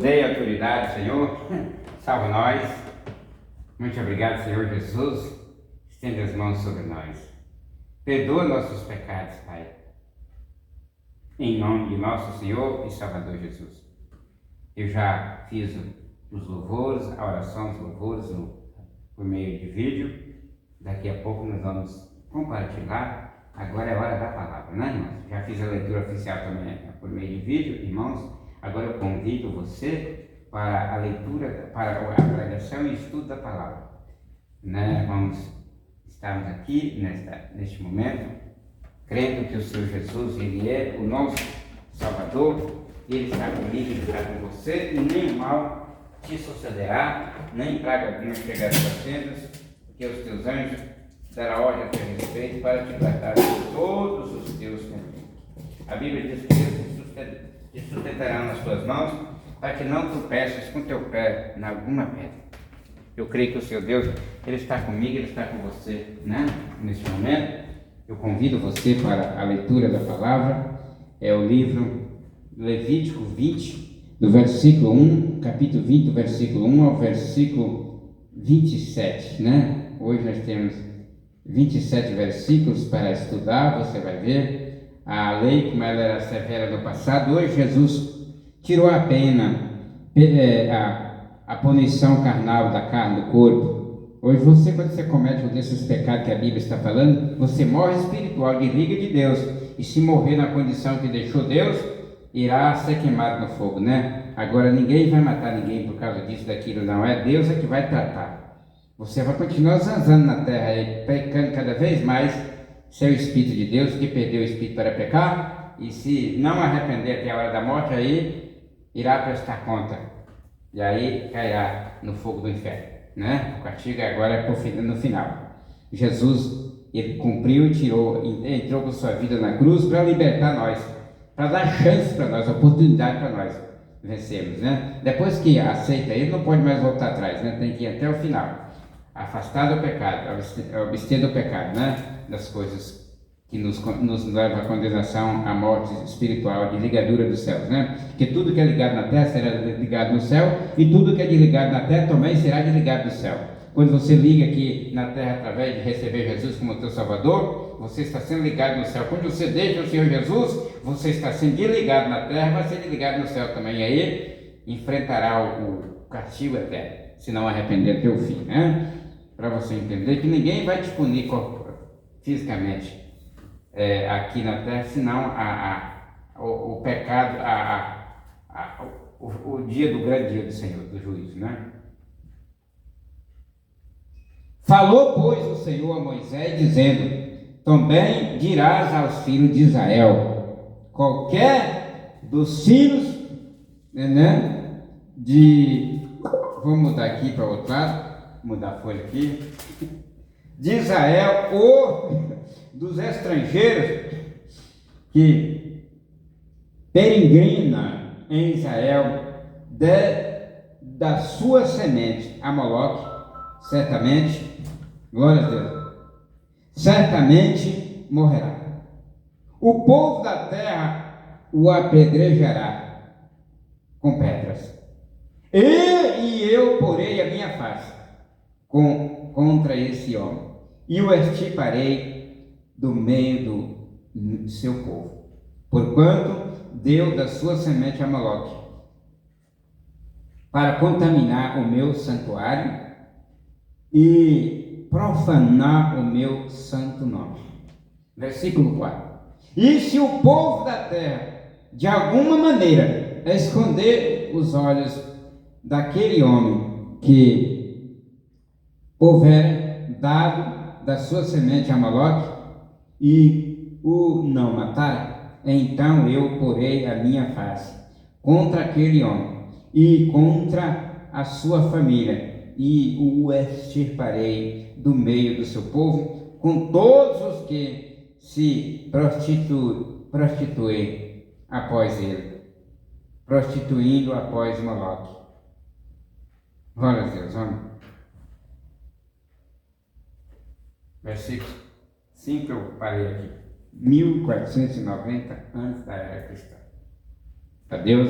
Poder e autoridade, Senhor, salva nós. Muito obrigado, Senhor Jesus. Estende as mãos sobre nós. Perdoa nossos pecados, Pai. Em nome de nosso Senhor e Salvador Jesus. Eu já fiz os louvores, a oração dos louvores por meio de vídeo. Daqui a pouco nós vamos compartilhar. Agora é hora da palavra, né, irmãos? Já fiz a leitura oficial também por meio de vídeo, irmãos. Agora eu convido você para a leitura, para a pregação e estudo da palavra. Né? Estamos aqui neste momento, crendo que o Senhor Jesus, Ele é o nosso Salvador, Ele está comigo, Ele está com você, e nem mal te sucederá, nem praga alguma chegará às tuas tendas, porque os teus anjos darão ordem a teu respeito para te guardar de todos os teus caminhos. A Bíblia diz que Deus te sustentará nas tuas mãos, para que não tropeces com teu pé em alguma pedra. Eu creio que o Senhor Deus, Ele está comigo, Ele está com você, né? Neste momento, eu convido você para a leitura da palavra. É o livro Levítico 20, do versículo 1, capítulo 20, do versículo 1 ao versículo 27, né? Hoje nós temos 27 versículos para estudar, você vai ver a lei como ela era severa no passado. Hoje Jesus tirou a pena, a punição carnal da carne, do corpo. Hoje você, quando você comete um desses pecados que a Bíblia está falando, você morre espiritual, desliga de Deus, e se morrer na condição que deixou Deus, irá ser queimado no fogo, né? Agora ninguém vai matar ninguém por causa disso, daquilo, não. É Deus que vai tratar. Você vai continuar zanzando na terra e pecando cada vez mais, seu Espírito de Deus, que perdeu o Espírito para pecar, e se não arrepender até a hora da morte, aí irá prestar conta, e aí cairá no fogo do inferno, né? O castigo agora é no final. Jesus, Ele cumpriu e entrou com sua vida na cruz para libertar nós, para dar chance para nós, oportunidade para nós vencermos, né? Depois que aceita Ele, não pode mais voltar atrás, né? Tem que ir até o final, afastar do pecado, abster do pecado, né? Das coisas que nos leva à condenação, à morte espiritual, de ligadura dos céus, né? Porque tudo que é ligado na terra será ligado no céu, e tudo que é desligado na terra também será desligado do céu. Quando você liga aqui na terra através de receber Jesus como teu Salvador, você está sendo ligado no céu. Quando você deixa o Senhor Jesus, você está sendo desligado na terra, vai ser desligado no céu também. E aí enfrentará o castigo eterno, se não arrepender até o fim, né? Para você entender que ninguém vai te punir fisicamente aqui na terra, senão o pecado, o dia do grande dia do Senhor, do juízo, né? Falou, pois, o Senhor a Moisés, dizendo: também dirás aos filhos de Israel, qualquer dos filhos, né, vou mudar aqui para o outro lado, mudar a folha aqui, de Israel, ou dos estrangeiros que peregrinam em Israel, da sua semente, Amoloque, certamente, glória a Deus, certamente morrerá. O povo da terra o apedrejará com pedras, e eu porei a minha face contra esse homem, e o extirparei do meio do seu povo, porquanto deu da sua semente a Moloque, para contaminar o meu santuário e profanar o meu santo nome. Versículo 4. E se o povo da terra, de alguma maneira, esconder os olhos daquele homem que houver dado da sua semente a Moloque, e o não matar, então eu porei a minha face contra aquele homem e contra a sua família, e o extirparei do meio do seu povo, com todos os que se prostituem após ele, prostituindo após Moloque. Glória a Deus, vamos. Versículo 5, eu parei aqui. 1490 antes da era cristã. A Deus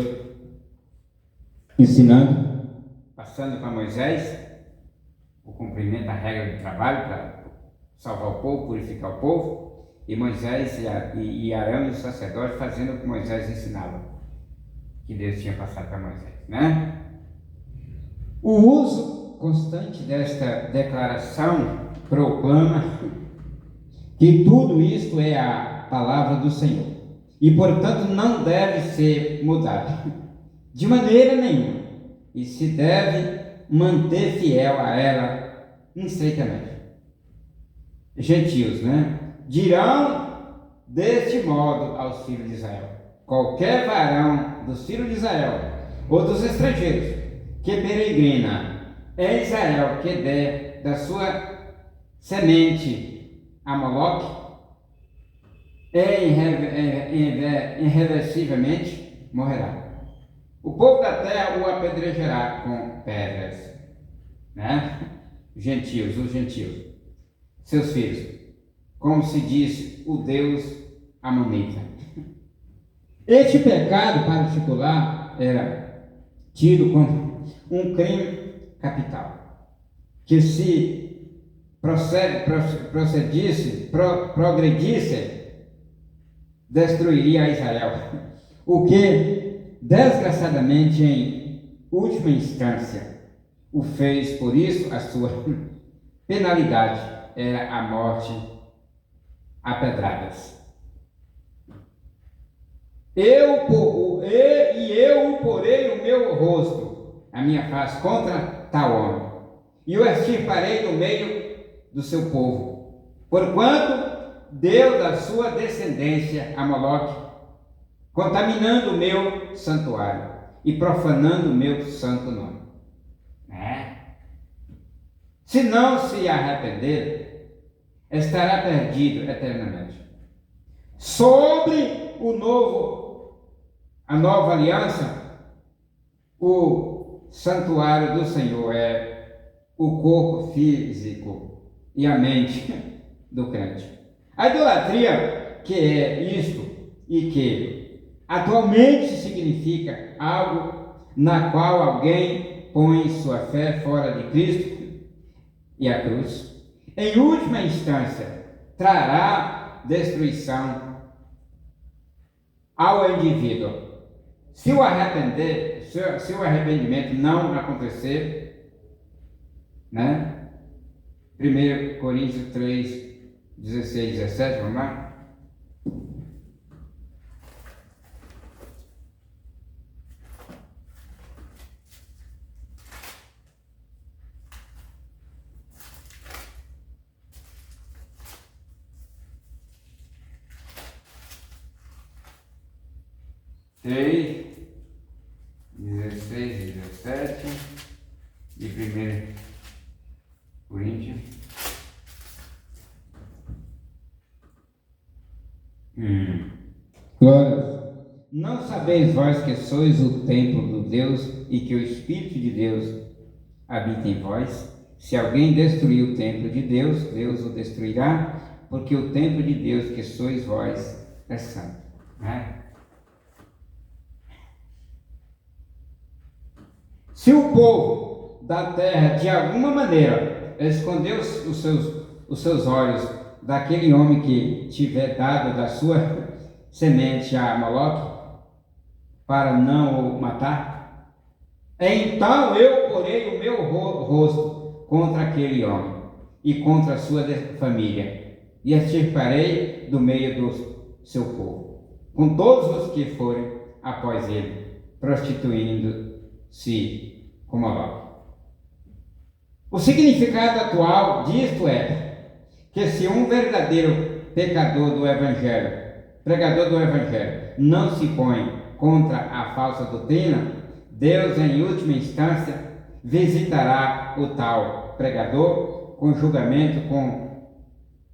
ensinando, passando para Moisés o cumprimento da regra do trabalho para salvar o povo, purificar o povo, e Moisés e Arão e os sacerdotes fazendo o que Moisés ensinava, que Deus tinha passado para Moisés, né? O uso constante desta declaração proclama que tudo isto é a palavra do Senhor e, portanto, não deve ser mudado de maneira nenhuma, e se deve manter fiel a ela estreitamente. Gentios, né? Dirão deste modo aos filhos de Israel: qualquer varão dos filhos de Israel ou dos estrangeiros que peregrina em Israel, que der da sua semente a Moloque, irreversivelmente morrerá. O povo da terra o apedrejará com pedras, né? Gentios, os gentios, seus filhos, como se diz o Deus amonita. Este pecado particular era tido como um crime capital, que se progredisse, destruiria a Israel, o que, desgraçadamente, em última instância, o fez. Por isso, a sua penalidade era a morte a pedradas. Eu porei o meu rosto, a minha face, contra tal homem, e o extirparei do meio do seu povo, porquanto deu da sua descendência a Moloque, contaminando o meu santuário e profanando o meu santo nome. Se não se arrepender, estará perdido eternamente. Sobre a nova aliança, o santuário do Senhor é o corpo físico e a mente do crente. A idolatria, que é isto e que atualmente significa algo na qual alguém põe sua fé fora de Cristo e a cruz, em última instância, trará destruição ao indivíduo. Se o arrependimento não acontecer, né? 1 Coríntios 3, 16, 17, vamos lá? Três, 16, 17 e 1 Coríntios. glórias, Não sabeis vós que sois o templo do Deus e que o Espírito de Deus habita em vós? Se alguém destruir o templo de Deus, Deus o destruirá, porque o templo de Deus que sois vós é santo. Né? Se o povo da terra de alguma maneira escondeu os seus olhos daquele homem que tiver dado da sua semente a Moloque para não o matar, então eu porei o meu rosto contra aquele homem e contra a sua família e extirparei do meio do seu povo, com todos os que forem após ele, prostituindo-se com Moloque. O significado atual disto é que se um verdadeiro pregador do Evangelho, não se põe contra a falsa doutrina, Deus, em última instância, visitará o tal pregador com julgamento, com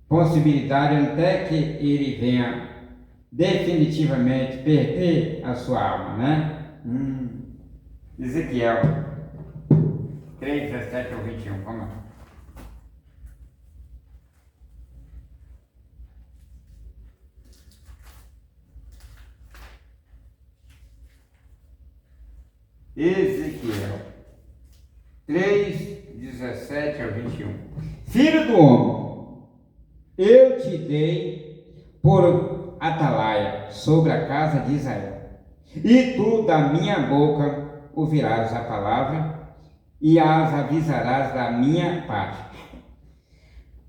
possibilidade até que ele venha definitivamente perder a sua alma, né? Ezequiel 3, 17 ao 21, vamos lá. Ezequiel Ezequiel 3, 17 ao 21. Filho do homem, eu te dei por atalaia sobre a casa de Israel, e tu da minha boca ouvirás a palavra e as avisarás da minha parte.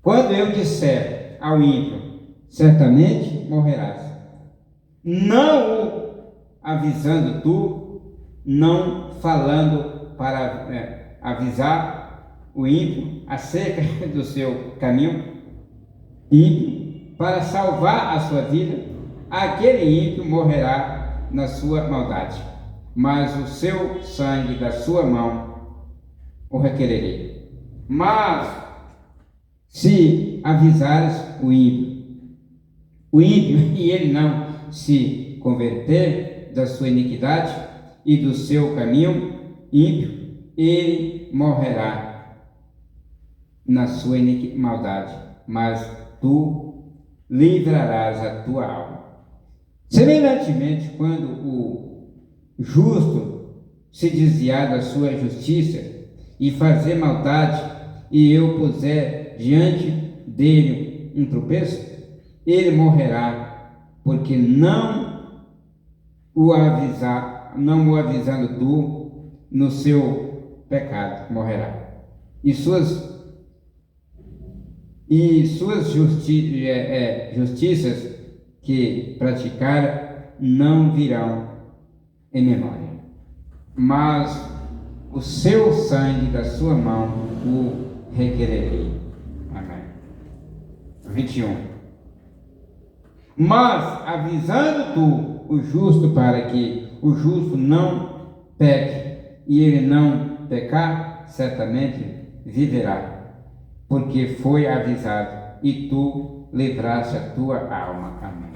Quando eu disser ao ímpio, certamente morrerás, não o avisando tu, não falando para avisar o ímpio acerca do seu caminho ímpio, para salvar a sua vida, aquele ímpio morrerá na sua maldade, mas o seu sangue da sua mão o requererei. Mas se avisares o ímpio, e ele não se converter da sua iniquidade e do seu caminho ímpio, ele morrerá na sua maldade, mas tu livrarás a tua alma. Semelhantemente, quando o justo se desviar da sua justiça e fazer maldade, e eu puser diante dele um tropeço, ele morrerá, porque não o avisando tu no seu pecado, morrerá. E suas justiças que praticar não virão em memória, mas o seu sangue da sua mão o requererei. Amém. 21. Mas avisando tu o justo, para que o justo não peque, e ele não pecar, certamente viverá, porque foi avisado, e tu livraste a tua alma. Amém.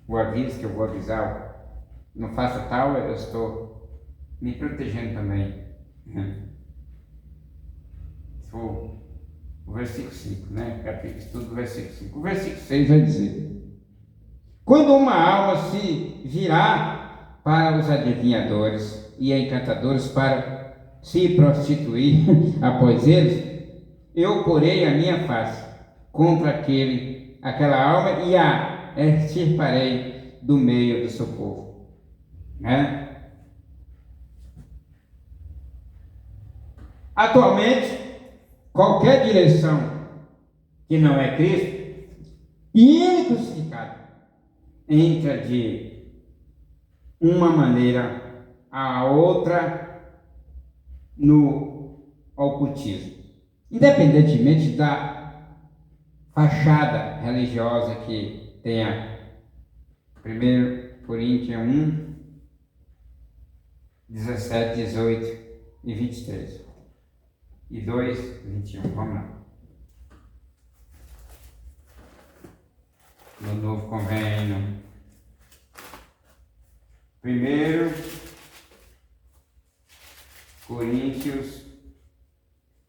O aviso que eu vou avisar, não faça tal, eu estou me protegendo também. O versículo 5, né? Capítulo estudo do versículo 5. O versículo 6 vai dizer: quando uma alma se virar para os adivinhadores e encantadores para se prostituir após eles, eu porei a minha face contra aquela alma e a extirparei do meio do seu povo. Né? Atualmente, qualquer direção que não é Cristo e Ele crucificado entra de uma maneira a outra no ocultismo, independentemente da fachada religiosa que tenha. 1 Coríntios 1, 17, 18 e 23. E 2, 21, vamos lá. No novo convênio. 1 Coríntios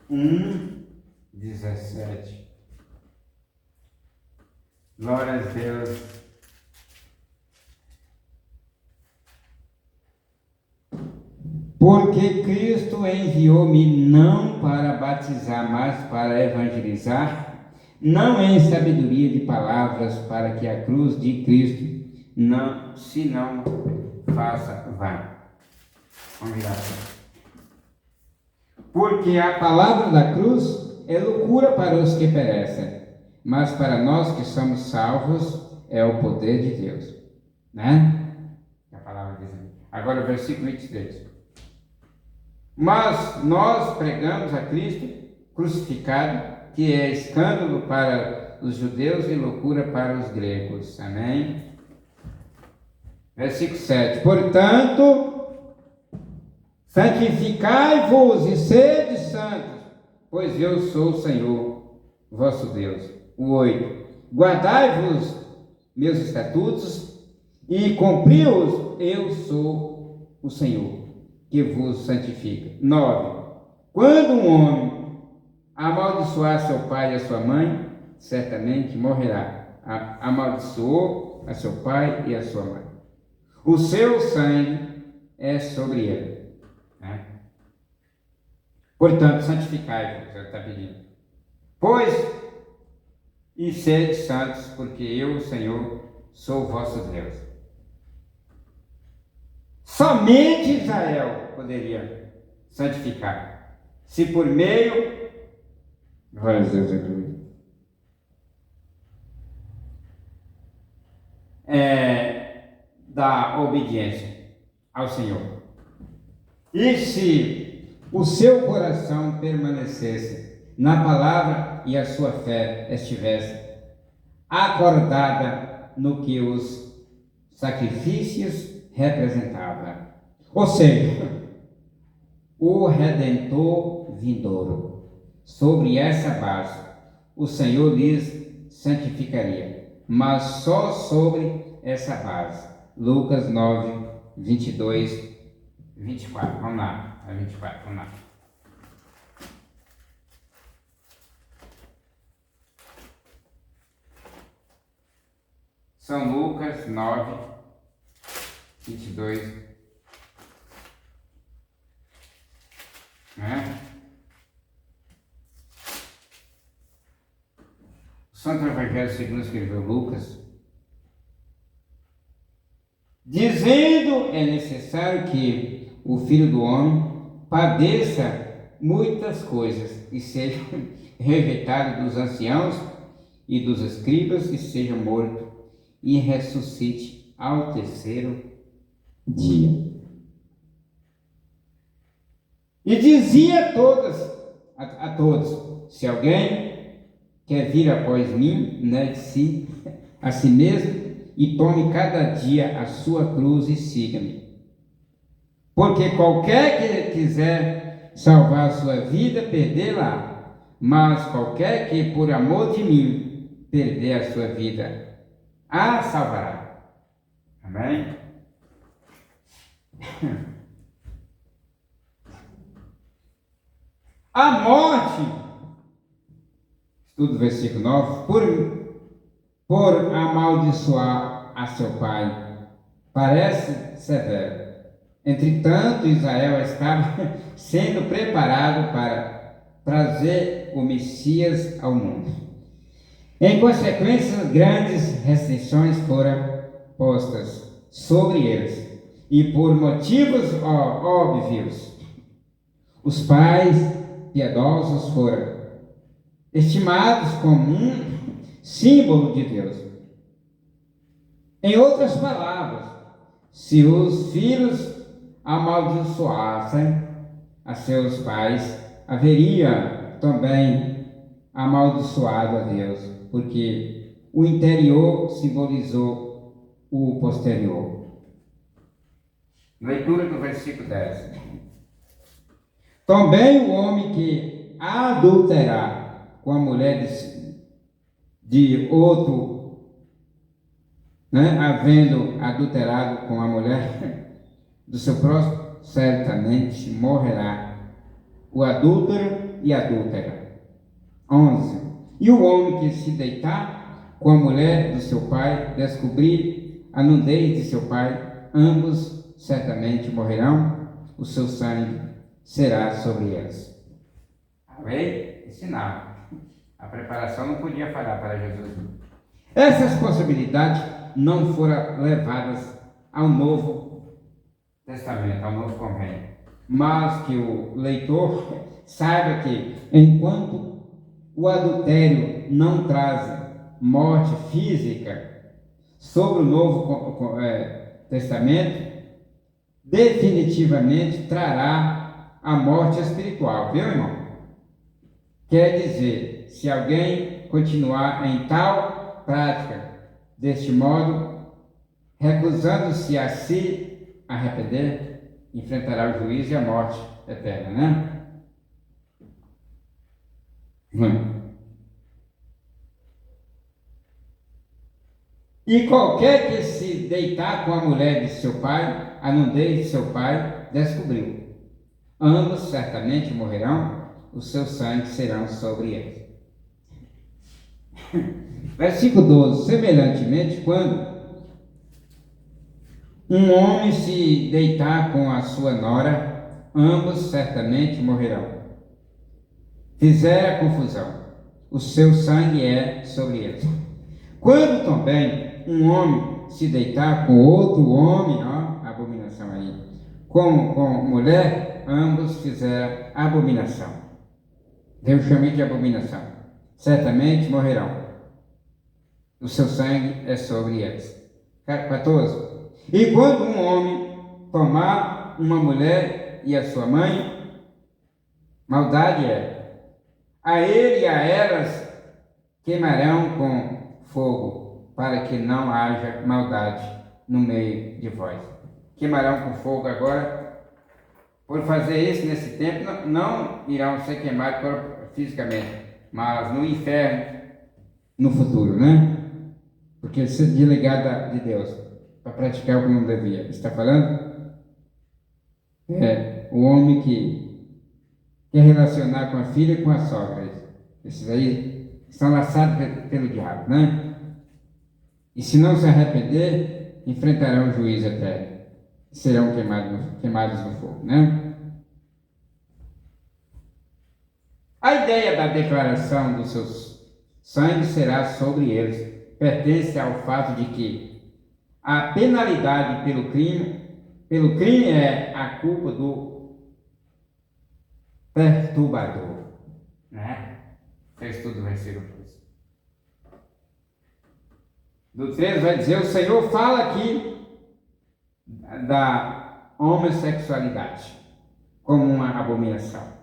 1, 17. Glória a Deus. Porque Cristo enviou-me não para batizar, mas para evangelizar, não em sabedoria de palavras, para que a cruz de Cristo não faça vã. Vamos virar. Porque a palavra da cruz é loucura para os que perecem, mas para nós que somos salvos é o poder de Deus. Né? A palavra diz. Agora o versículo 23. Mas nós pregamos a Cristo crucificado, que é escândalo para os judeus e loucura para os gregos. Amém? Versículo 7. Portanto, santificai-vos e sede santos, pois eu sou o Senhor, vosso Deus. O 8. Guardai-vos meus estatutos e cumpri-os, eu sou o Senhor, que vos santifica. 9. Quando um homem amaldiçoar seu pai e a sua mãe, certamente morrerá. Amaldiçoou a seu pai e a sua mãe. O seu sangue é sobre ele. Né? Portanto, santificai-vos, ele está pedindo. Pois, e sede santos, porque eu, o Senhor, sou o vosso Deus. Somente Israel poderia santificar. Se por meio, glória a Deus, da obediência ao Senhor. E se o seu coração permanecesse na palavra e a sua fé estivesse acordada no que os sacrifícios representavam, ou seja, o Redentor vindouro, sobre essa base, o Senhor lhes santificaria, mas só sobre essa base. Lucas 9, 22, 24. Vamos lá, 24, vamos lá. São Lucas 9, 22. Né? O Santo Evangelho segundo escreveu Lucas, dizendo: é necessário que o Filho do Homem padeça muitas coisas e seja rejeitado dos anciãos e dos escribas e seja morto e ressuscite ao terceiro dia. E dizia a todos: se alguém quer vir após mim, negue-se a si mesmo e tome cada dia a sua cruz e siga-me. Porque qualquer que quiser salvar a sua vida, perdê-la, mas qualquer que por amor de mim perder a sua vida, a salvará. Amém? A morte, estudo versículo 9, por amaldiçoar a seu pai, parece severo. Entretanto, Israel estava sendo preparado para trazer o Messias ao mundo. Em consequência, grandes restrições foram postas sobre eles, e por motivos óbvios, os pais piedosos foram estimados como um símbolo de Deus. Em outras palavras, se os filhos amaldiçoassem a seus pais, haveria também amaldiçoado a Deus, porque o interior simbolizou o posterior. Leitura do versículo 10. Também o homem que adulterar com a mulher de outro, havendo adulterado com a mulher do seu próximo, certamente morrerá o adúltero e adúltera. 11. E o homem que se deitar com a mulher do seu pai, descobrir a nudez de seu pai, ambos certamente morrerão, o seu sangue será sobre eles. Amém? Ensinava. A preparação não podia falhar para Jesus. Essas possibilidades não foram levadas ao Novo Testamento, ao Novo Convênio, mas que o leitor saiba que, enquanto o adultério não traz morte física, sobre o Novo Testamento, definitivamente trará a morte espiritual, viu, irmão? Quer dizer, se alguém continuar em tal prática, deste modo, recusando-se a se arrepender, enfrentará o juízo e a morte eterna, E qualquer que se deitar com a mulher de seu pai, a nudez de seu pai, descobriu. Ambos certamente morrerão, o seu sangue será sobre eles. Versículo 12. Semelhantemente, quando um homem se deitar com a sua nora, ambos certamente morrerão. fizer a confusão, o seu sangue é sobre eles. Quando também um homem se deitar com outro homem, ó, abominação aí, com mulher, ambos fizeram abominação. Deus chama de abominação. Certamente morrerão. O seu sangue é sobre eles. 14. E quando um homem tomar uma mulher e a sua mãe, maldade é. A ele e a elas queimarão com fogo, para que não haja maldade no meio de vós. Queimarão com fogo agora. Por fazer isso nesse tempo, não irão ser queimados fisicamente, mas no inferno, no futuro, né? Porque ser delegado de Deus para praticar o que não devia. Está falando? O homem que quer relacionar com a filha e com a sogra. Esses aí são laçados pelo diabo, né? E se não se arrepender, enfrentarão o juízo eterno. Serão queimados no fogo, né? A ideia da declaração dos seus sangue será sobre eles. Pertence ao fato de que a penalidade pelo crime é a culpa do perturbador, né? Fez tudo o versículo 2. Do 13 vai dizer, o Senhor fala aqui da homossexualidade como uma abominação.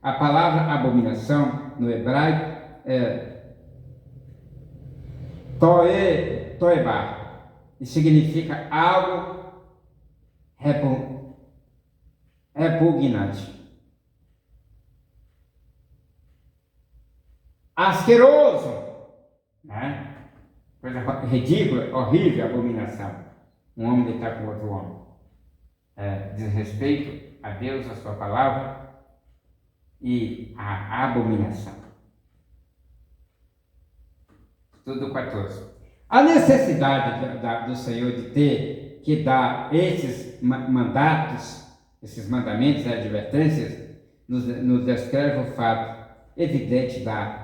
A palavra abominação no hebraico é toebar, e significa algo repugnante. Asqueroso, né? Coisa ridícula, horrível, abominação. Um homem deitar com outro homem. Desrespeito a Deus, a sua palavra e a abominação. Tudo 14. A necessidade do Senhor de ter que dar esses mandatos, esses mandamentos e advertências, nos descreve o fato evidente da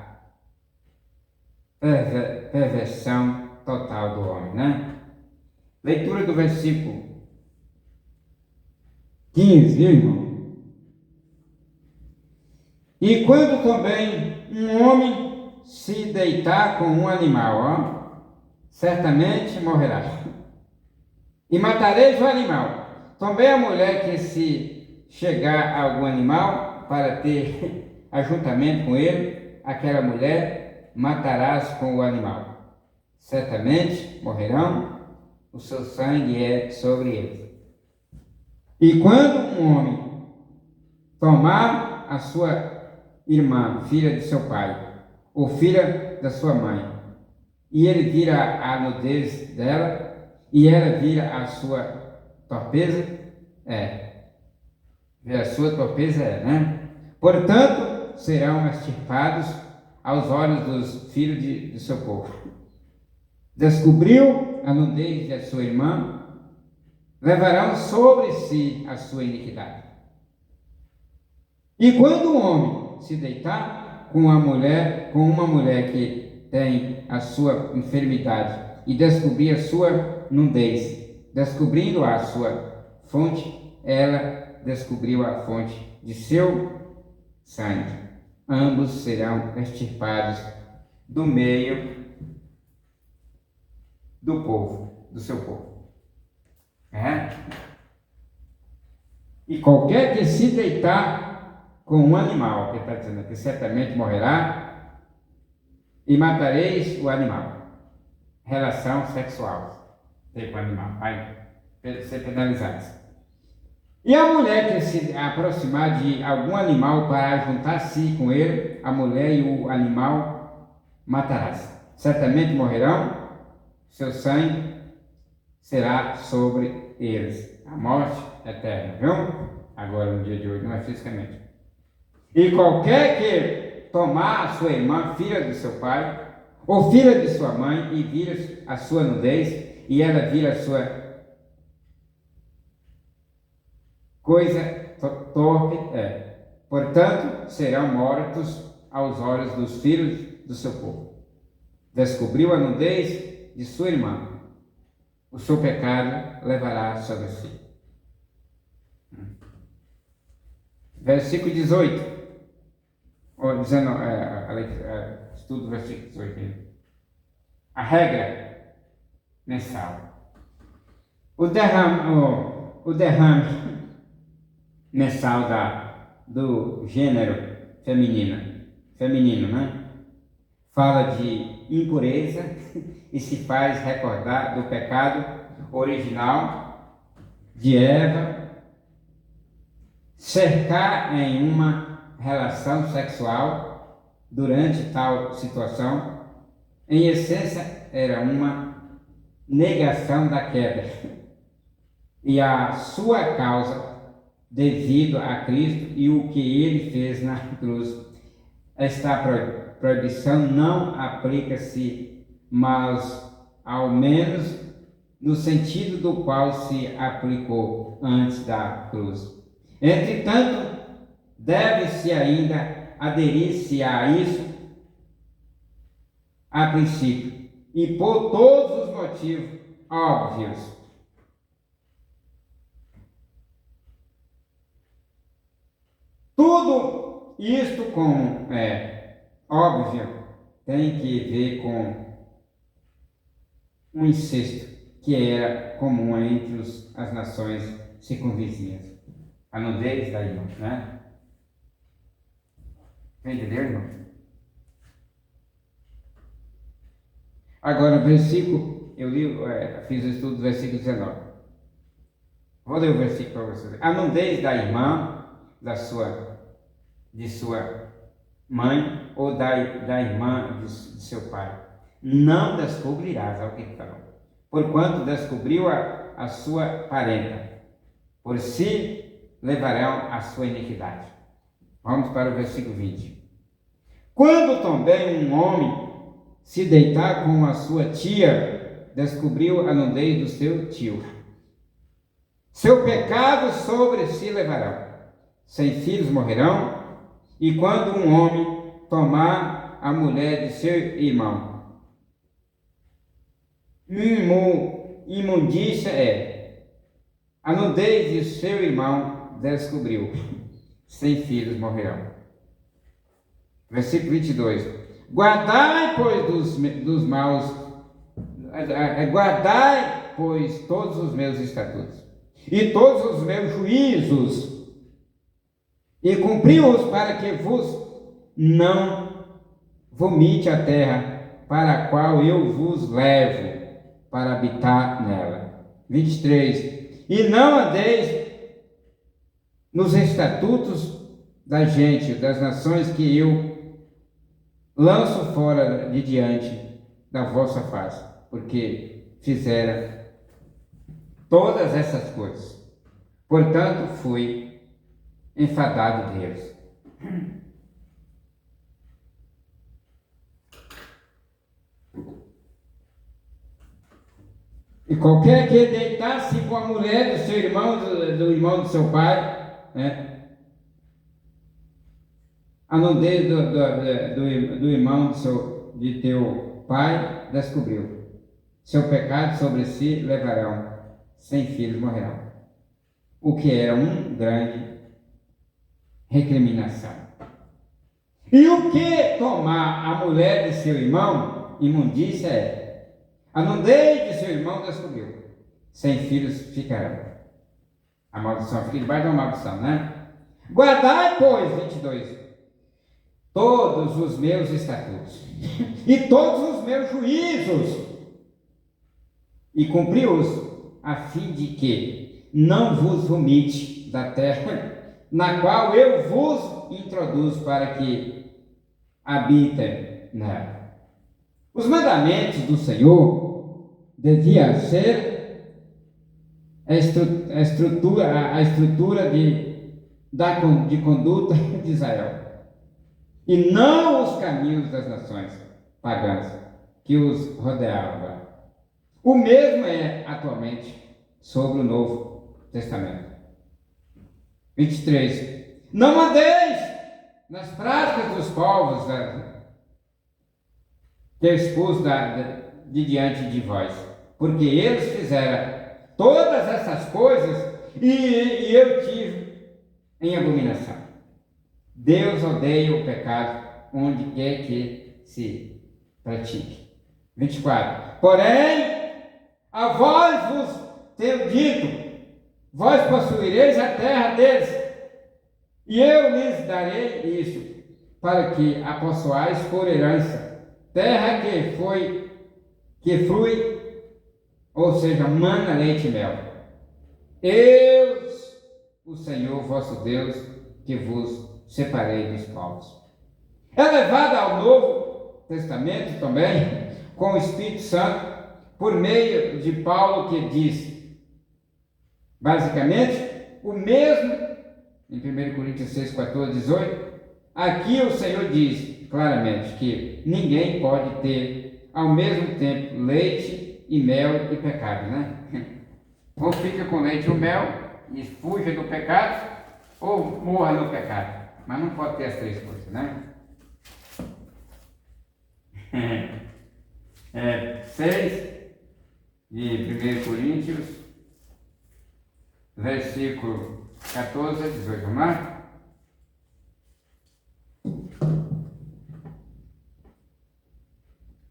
perversão total do homem, né? Leitura do versículo 15, viu, irmão? E quando também um homem se deitar com um animal, ó, certamente morrerá. E matareis o animal. Também a mulher que se chegar a algum animal para ter ajuntamento com ele, aquela mulher matarás com o animal. Certamente morrerão, o seu sangue é sobre eles. E quando um homem tomar a sua irmã, filha de seu pai, ou filha da sua mãe, e ele vira a nudez dela, e ela vira a sua torpeza, a sua torpeza né? Portanto, serão extirpados aos olhos dos filhos de seu povo. Descobriu a nudez de sua irmã, levarão sobre si a sua iniquidade. E quando um homem se deitar com uma mulher que tem a sua enfermidade e descobrir a sua nudez, descobrindo a sua fonte, ela descobriu a fonte de seu sangue. Ambos serão extirpados do meio do povo, do seu povo. E qualquer que se deitar com um animal, que está dizendo aqui, certamente morrerá, e matareis o animal. Relação sexual com o animal, vai ser penalizados. E a mulher que se aproximar de algum animal para juntar-se com ele, a mulher e o animal matarás. Certamente morrerão, seu sangue será sobre eles. A morte eterna, viu? Agora, no dia de hoje, não é fisicamente. E qualquer que tomar a sua irmã, filha de seu pai, ou filha de sua mãe, e vira a sua nudez, e ela vira a sua coisa torpe, portanto, serão mortos aos olhos dos filhos do seu povo. Descobriu a nudez de sua irmã. O seu pecado levará sobre si. Versículo 18. Ou 19, estudo do versículo 18. A regra mensal. O derrame mensal do gênero feminino, né? Fala de impureza e se faz recordar do pecado original de Eva, cercar em uma relação sexual durante tal situação, em essência era uma negação da queda e a sua causa devido a Cristo e o que ele fez na cruz. Esta proibição não aplica-se, mas ao menos no sentido do qual se aplicou antes da cruz. Entretanto, deve-se ainda aderir-se a isso a princípio e por todos os motivos óbvios. Tudo isto, como é óbvio, tem que ver com um incesto que era comum entre as nações circunvizinhas. A nudez da irmã, né? Entendeu, irmão? Agora, versículo, fiz o estudo do versículo 19. Vou ler o versículo para vocês. A nudez da irmã, de sua mãe ou da irmã de seu pai, não descobrirás, é o que ele falou, porquanto descobriu a sua parenta, por si levarão a sua iniquidade. Vamos para o versículo 20. Quando também um homem se deitar com a sua tia, descobriu a nudez do seu tio. Seu pecado sobre si levarão. Sem filhos morrerão. E quando um homem tomar a mulher de seu irmão, imundícia é. A nudez de seu irmão descobriu. Sem filhos morrerão. Versículo 22. Guardai, pois, dos maus, guardai, pois, todos os meus estatutos e todos os meus juízos, e cumpri-os para que vos não vomite a terra para a qual eu vos levo para habitar nela. 23. E não andeis nos estatutos da gente, das nações que eu lanço fora de diante da vossa face, porque fizeram todas essas coisas. Portanto, fui enfadado deles. E qualquer que deitasse com a mulher do seu irmão, do irmão do seu pai, né? A nudez do irmão de teu pai descobriu. Seu pecado sobre si levarão, sem filhos morrerão. O que é uma grande recriminação. E o que tomar a mulher de seu irmão, imundícia é. A nudez de seu irmão descobriu. Sem filhos ficarão. A maldição fica debaixo da maldição, né? Guardai, pois, 22. Todos os meus estatutos e todos os meus juízos, e cumpri-os, a fim de que não vos vomite da terra na qual eu vos introduzo para que habitem nela. Os mandamentos do Senhor deviam ser a estrutura de conduta de Israel, e não os caminhos das nações pagãs que os rodeavam. O mesmo é atualmente sobre o Novo Testamento. 23. Não andeis nas práticas dos povos que eu expus de diante de vós, porque eles fizeram todas essas coisas e eu tive em abominação. Deus odeia o pecado onde quer que se pratique. 24. Porém, a vós vos tenho dito, vós possuireis a terra deles, e eu lhes darei isso, para que a possuais por herança, terra que flui, ou seja, mana, leite e mel. Eu, o Senhor vosso Deus, que vos separei dos povos. É levado ao Novo Testamento também, com o Espírito Santo, por meio de Paulo, que diz, basicamente, o mesmo, em 1 Coríntios 6, 14, 18, aqui o Senhor diz claramente que ninguém pode ter ao mesmo tempo leite e mel e pecado, né? Ou fica com leite e o mel e fuja do pecado, ou morra no pecado. Mas não pode ter as três coisas, né? 6 de 1 Coríntios, versículo 14 a 18, vamos lá?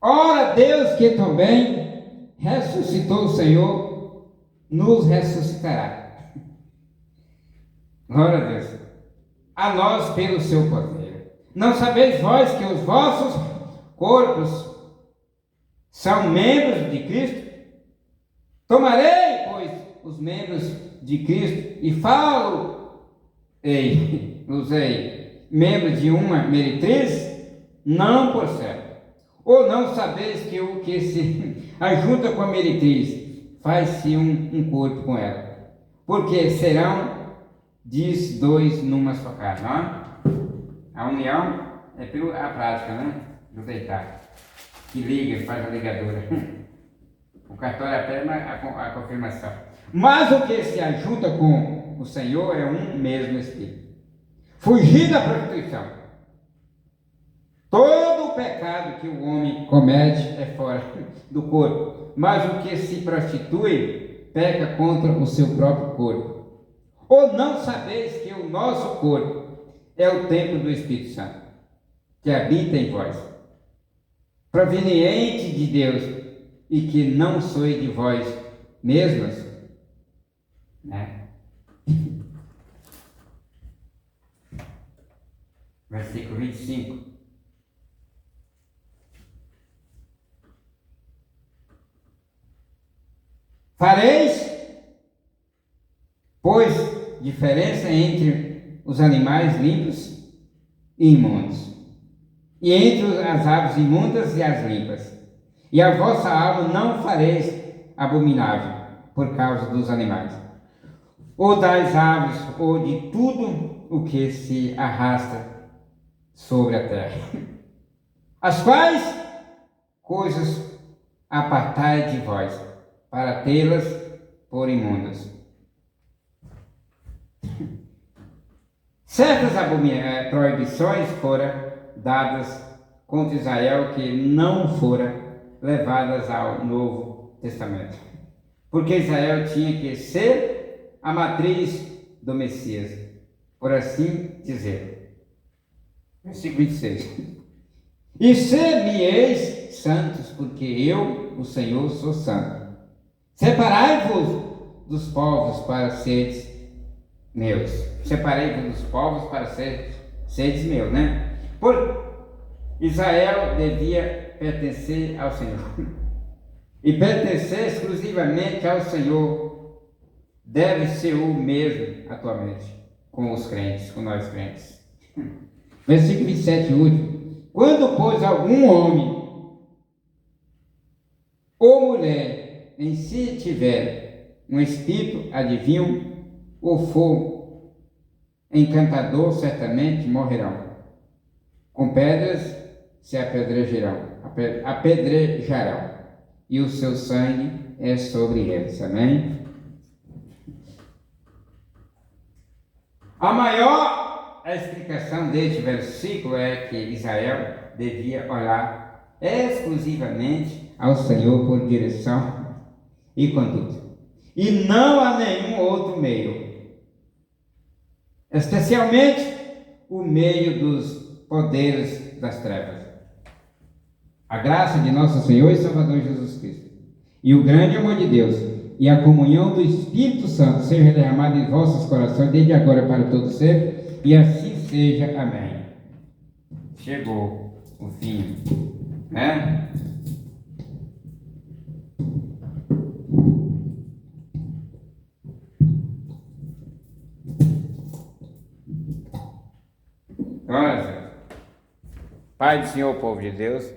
Ora, Deus que também ressuscitou o Senhor, nos ressuscitará. Glória a Deus. A nós pelo seu poder. Não sabeis vós que os vossos corpos são membros de Cristo? Tomarei, pois, os membros de Cristo e usei membros de uma meretriz? Não por certo. Ou não sabeis que o que se ajunta com a meretriz faz-se um corpo com ela? Porque serão, diz, dois numa só carne, não? A união é pela prática, né? Do deitar, que liga, faz a ligadura. O cartório apenas a confirmação. Mas o que se ajunta com o Senhor é um mesmo Espírito. Fugir da prostituição. Todo o pecado que o homem comete é fora do corpo, mas o que se prostitui peca contra o seu próprio corpo. Ou não sabeis que o nosso corpo é o templo do Espírito Santo, que habita em vós, proveniente de Deus, e que não sois de vós mesmos, né? Versículo 25. Fareis, pois, diferença entre os animais limpos e imundos, e entre as aves imundas e as limpas. E a vossa alma não fareis abominável por causa dos animais, ou das aves, ou de tudo o que se arrasta sobre a terra. As quais coisas apartai de vós, para tê-las por imundas. Certas proibições foram dadas contra Israel que não foram levadas ao Novo Testamento, porque Israel tinha que ser a matriz do Messias, por assim dizer. Versículo 26. E ser-me-eis santos, porque eu, o Senhor, sou santo. Separai-vos dos povos para seres meus. Separei-vos dos povos para seres meus, né? Por Israel devia pertencer ao Senhor. E pertencer exclusivamente ao Senhor deve ser o mesmo atualmente com os crentes, com nós crentes. Versículo 27 e último. Quando, pois, algum homem ou mulher em si tiver um espírito adivinho, ou for encantador, certamente morrerão. Com pedras se apedrejarão, e o seu sangue é sobre eles. Amém? A maior a explicação deste versículo é que Israel devia orar exclusivamente ao Senhor por direção e conduta, e não a nenhum outro meio, especialmente o meio dos poderes das trevas. A graça de nosso Senhor e Salvador Jesus Cristo, e o grande amor de Deus, e a comunhão do Espírito Santo seja derramada em vossos corações, desde agora para todo sempre, e assim seja. Amém. Chegou o fim, né? Glória a Deus. Pai do Senhor, povo de Deus,